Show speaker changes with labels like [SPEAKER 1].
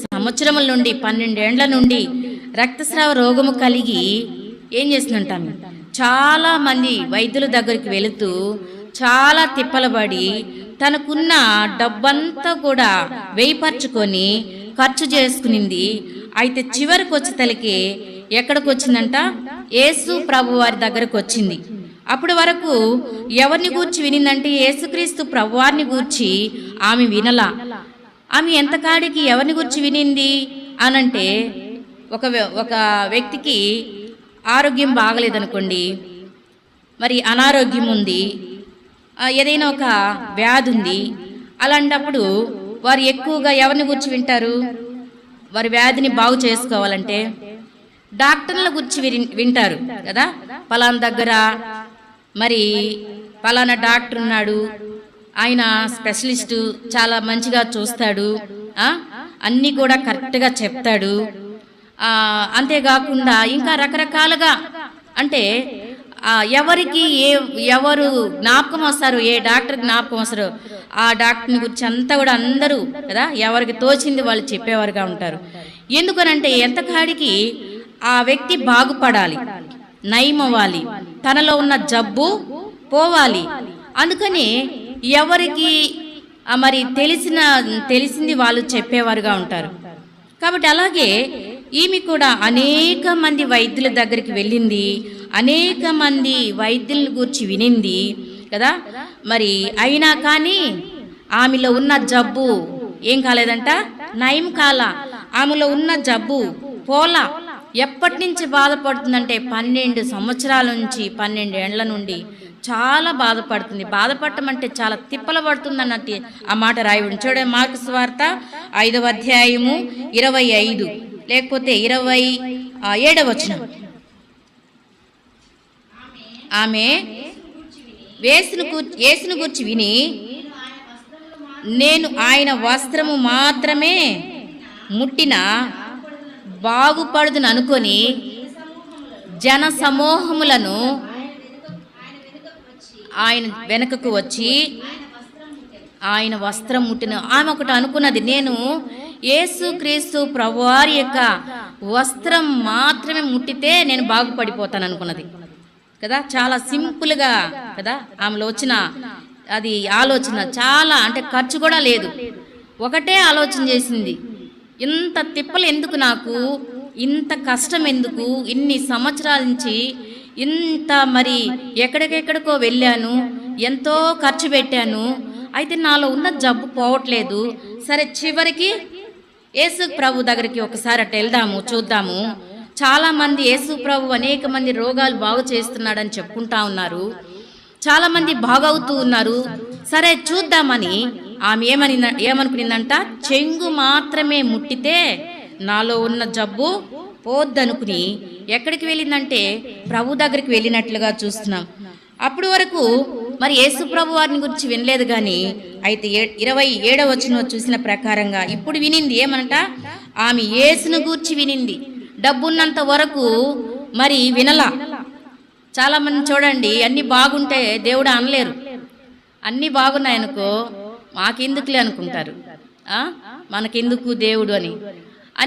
[SPEAKER 1] సంవత్సరముల నుండి 12 ఏండ్ల నుండి రక్తస్రావ రోగము కలిగి ఏం చేస్తుంటాము, చాలా మంది వైద్యుల దగ్గరికి వెళుతూ చాలా తిప్పలబడి తనకున్న డబ్బంతా కూడా వేయపరచుకొని ఖర్చు చేసుకునింది. అయితే చివరికి వచ్చేతలకి ఎక్కడికి వచ్చిందంట, యేసు ప్రభు వారి దగ్గరకు వచ్చింది. అప్పటి వరకు ఎవరిని గూర్చి వినిందంటే యేసుక్రీస్తు ప్రభువారిని గూర్చి ఆమె వినలా. ఆమె ఎంతకాడికి ఎవరిని గురించి వినింది అనంటే, ఒక వ్యక్తికి ఆరోగ్యం బాగలేదనుకోండి, మరి అనారోగ్యం ఉంది, ఏదైనా ఒక వ్యాధి ఉంది. అలాంటప్పుడు వారు ఎక్కువగా ఎవరిని గురించి వింటారు? వారి వ్యాధిని బాగు చేసుకోవాలంటే డాక్టర్ల గురించి వింటారు కదా. పలానా దగ్గర మరి పలానా డాక్టర్ ఉన్నాడు, ఆయన స్పెషలిస్టు, చాలా మంచిగా చూస్తాడు, అన్నీ కూడా కరెక్ట్గా చెప్తాడు. అంతేకాకుండా ఇంకా రకరకాలుగా, అంటే ఎవరికి ఎవరు జ్ఞాపకం వస్తారు, ఏ డాక్టర్ జ్ఞాపకం వస్తారు, ఆ డాక్టర్ని గురించి అంతా కూడా అందరూ కదా ఎవరికి తోచింది వాళ్ళు చెప్పేవారుగా ఉంటారు. ఎందుకనంటే ఎంతకాడికి ఆ వ్యక్తి బాగుపడాలి, నయమవ్వాలి, తనలో ఉన్న జబ్బు పోవాలి. అందుకని ఎవరికి మరి తెలిసింది వాళ్ళు చెప్పేవారుగా ఉంటారు. కాబట్టి అలాగే ఈమె కూడా అనేక మంది వైద్యుల దగ్గరికి వెళ్ళింది, అనేక మంది వైద్యుల గురించి వినింది కదా. మరి అయినా కానీ ఆమెలో ఉన్న జబ్బు ఏం కాలేదంట, నయం కాల. ఆమెలో ఉన్న జబ్బు పోలా. ఎప్పటి నుంచి బాధపడుతుందంటే 12 సంవత్సరాల నుంచి, 12 ఏండ్ల నుండి చాలా బాధపడుతుంది. బాధపడటం అంటే చాలా తిప్పలు పడుతుంది అన్నట్టు ఆ మాట రాయబడి చూడండి. మార్కు సువార్త 5వ అధ్యాయము 25 లేకపోతే 27వ వచనం. ఆమె యేసును గూర్చి విని, నేను ఆయన వస్త్రము మాత్రమే ముట్టిన బాగుపడుదును అనుకొని జన సమూహములను ఆయన వెనకకు వచ్చి ఆయన వస్త్రం ముట్టిన. ఆమె ఒకటి అనుకున్నది, నేను యేసుక్రీస్తు ప్రభువారి యొక్క వస్త్రం మాత్రమే ముట్టితే నేను బాగుపడిపోతాను అనుకున్నది కదా. చాలా సింపుల్గా కదా ఆమెలో వచ్చిన అది ఆలోచన. చాలా అంటే ఖర్చు కూడా లేదు, ఒకటే ఆలోచన చేసింది, ఇంత తిప్పలు ఎందుకు నాకు, ఇంత కష్టం ఎందుకు, ఇన్ని సంవత్సరాల నుంచి ఇంత మరి ఎక్కడికెక్కడికో వెళ్ళాను, ఎంతో ఖర్చు పెట్టాను, అయితే నాలో ఉన్న జబ్బు పోవట్లేదు. సరే చివరికి యేసు ప్రభు దగ్గరికి ఒకసారి అట్లా వెళ్దాము, చూద్దాము. చాలామంది యేసు ప్రభు అనేక మంది రోగాలు బాగు చేస్తున్నాడని చెప్పుకుంటా ఉన్నారు, చాలామంది బాగవుతూ ఉన్నారు. సరే చూద్దామని ఆమె ఏమనుకునిందంట, చెంగు మాత్రమే ముట్టితే నాలో ఉన్న జబ్బు పోద్దనుకుని ఎక్కడికి వెళ్ళిందంటే ప్రభు దగ్గరికి వెళ్ళినట్లుగా చూస్తున్నాం. అప్పటి వరకు మరి యేసు ప్రభు వారిని గురించి వినలేదు. కానీ అయితే 27వ వచనం చూసిన ప్రకారంగా ఇప్పుడు వినింది ఏమనంట, ఆమె యేసును గూర్చి వినింది. డబ్బున్నంత వరకు మరి వినలా. చాలామంది చూడండి, అన్నీ బాగుంటే దేవుడు అనలేరు, అన్నీ బాగున్నాయనుకో మాకెందుకులే అనుకుంటారు, మనకెందుకు దేవుడు అని.